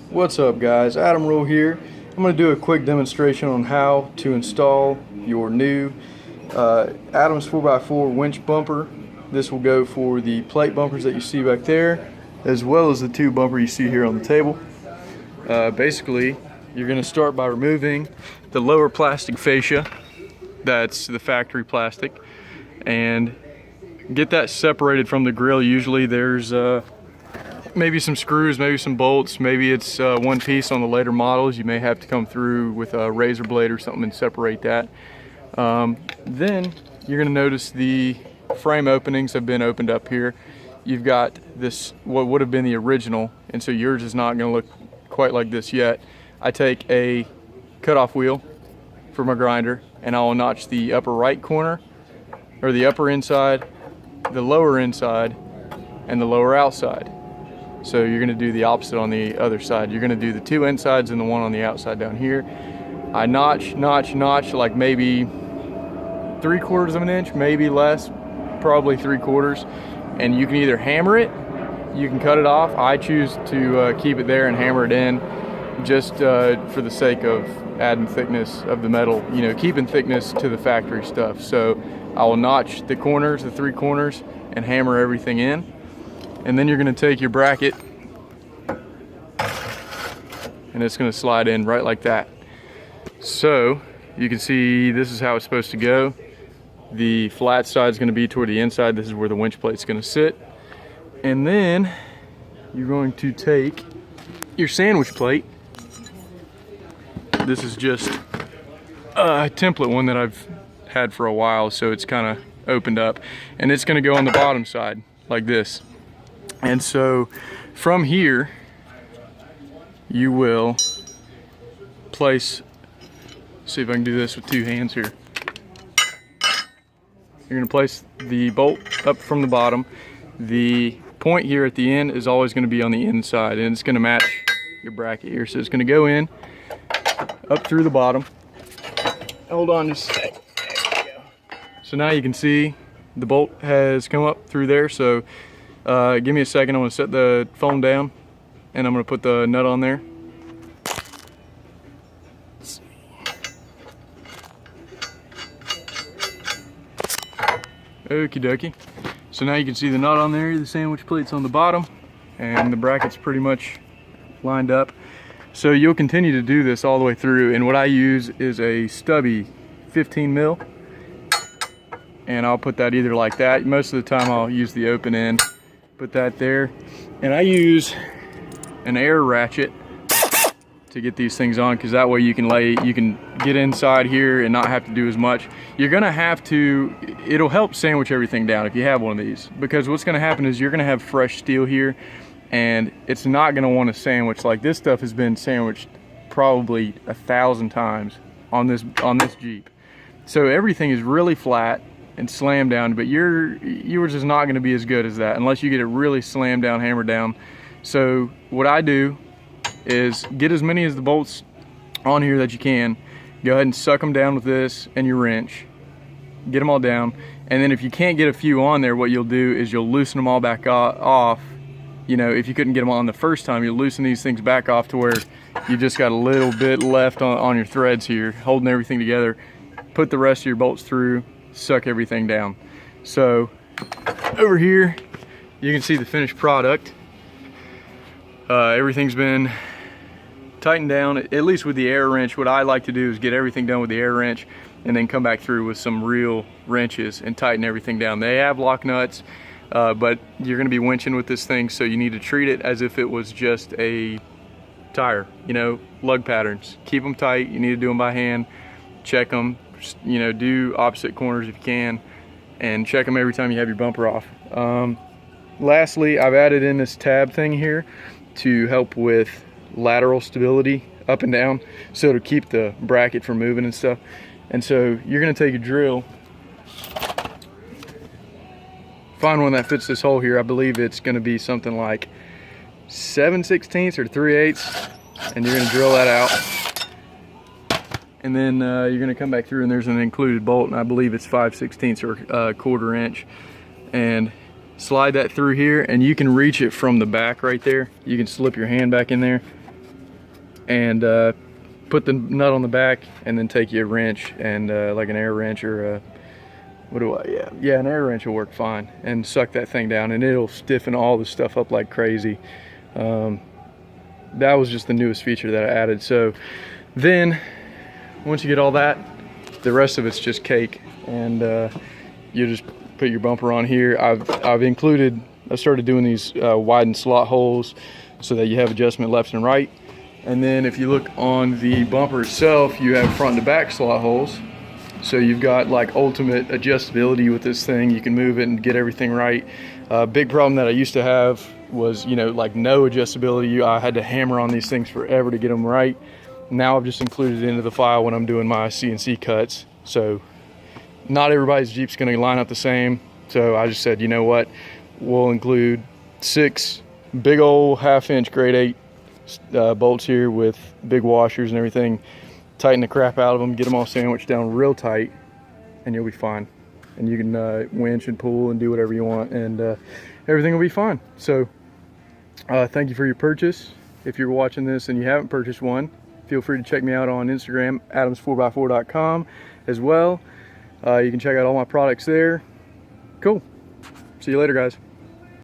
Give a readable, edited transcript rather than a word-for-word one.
What's up guys, Adam Rule here. I'm going to do a quick demonstration on how to install your new Adams4x4 winch bumper. This will go for the plate bumpers that you see back there, as well as the two bumper you see here on the table. Basically, you're going to start by removing the lower plastic fascia, that's the factory plastic, and get that separated from the grill. Usually there's maybe some screws, maybe some bolts, maybe it's one piece on the later models. You may have to come through with a razor blade or something and separate that. Then you're going to notice the frame openings have been opened up here. You've got this, what would have been the original, and so yours is not going to look quite like this yet. I take a cutoff wheel for my grinder and I'll notch the upper right corner, or the upper inside, the lower inside, and the lower outside. So you're going to do the opposite on the other side. You're going to do the two insides and the one on the outside down here. I notch like maybe 3/4 of an inch, maybe less, probably 3/4. And you can either hammer it, you can cut it off. I choose to keep it there and hammer it in, just for the sake of adding thickness of the metal, you know, keeping thickness to the factory stuff. So I will notch the corners, the three corners, and hammer everything in. And then you're going to take your bracket and it's going to slide in right like that. So you can see this is how it's supposed to go. The flat side is going to be toward the inside. This is where the winch plate is going to sit. And then you're going to take your sandwich plate. This is just a template one that I've had for a while, so it's kind of opened up, and it's going to go on the bottom side like this. And so from here you will place, see if I can do this with two hands here. You're going to place the bolt up from the bottom. The point here at the end is always going to be on the inside, and it's going to match your bracket here. So it's going to go in up through the bottom. Hold on just a sec. There we go. So now you can see the bolt has come up through there. So give me a second. I'm going to set the phone down and I'm going to put the nut on there. Okie dokie. So now you can see the nut on there, the sandwich plate's on the bottom, and the bracket's pretty much lined up. So you'll continue to do this all the way through, and what I use is a stubby 15 mil, and I'll put that either like that. Most of the time I'll use the open end, put that there, and I use an air ratchet to get these things on, because that way you can get inside here and not have to do as much. You're gonna have to, it'll help sandwich everything down if you have one of these, because what's gonna happen is you're gonna have fresh steel here, and it's not gonna want to sandwich. Like, this stuff has been sandwiched probably 1,000 times on this Jeep. So everything is really flat and slammed down, but yours is not gonna be as good as that unless you get it really slammed down, hammered down. So what I do is get as many of the bolts on here that you can. Go ahead and suck them down with this and your wrench. Get them all down, and then if you can't get a few on there, what you'll do is you'll loosen them all back off. You know, if you couldn't get them on the first time, you'll loosen these things back off to where you just got a little bit left on your threads here, holding everything together. Put the rest of your bolts through, suck everything down. So over here you can see the finished product. Everything's been tightened down, at least with the air wrench. What I like to do is get everything done with the air wrench and then come back through with some real wrenches and tighten everything down. They have lock nuts, but you're going to be winching with this thing, so you need to treat it as if it was just a tire. You know, lug patterns, keep them tight. You need to do them by hand, check them, you know, do opposite corners if you can, and check them every time you have your bumper off. Lastly, I've added in this tab thing here to help with lateral stability up and down, so to keep the bracket from moving and stuff. And so you're going to take a drill, find one that fits this hole here. I believe it's going to be something like 7/16 or 3/8, and you're going to drill that out. And then you're going to come back through, and there's an included bolt, and I believe it's 5/16 or 1/4 inch, and slide that through here, and you can reach it from the back right there. You can slip your hand back in there and put the nut on the back, and then take your wrench and like an air wrench or a, an air wrench will work fine, and suck that thing down, and it'll stiffen all the stuff up like crazy. That was just the newest feature that I added. So then once you get all that, the rest of it's just cake, and you just put your bumper on here. I started doing these widened slot holes so that you have adjustment left and right. And then if you look on the bumper itself, you have front to back slot holes. So you've got like ultimate adjustability with this thing. You can move it and get everything right. Big problem that I used to have was, like no adjustability. I had to hammer on these things forever to get them right. Now I've just included it into the file when I'm doing my CNC cuts. So not everybody's Jeep's gonna line up the same. So I just said, you know what? We'll include 6 big old 1/2 inch grade 8 bolts here with big washers and everything. Tighten the crap out of them, get them all sandwiched down real tight, and you'll be fine. And you can winch and pull and do whatever you want, and everything will be fine. So thank you for your purchase. If you're watching this and you haven't purchased one, feel free to check me out on Instagram, Adams4x4.com as well. You can check out all my products there. Cool. See you later, guys.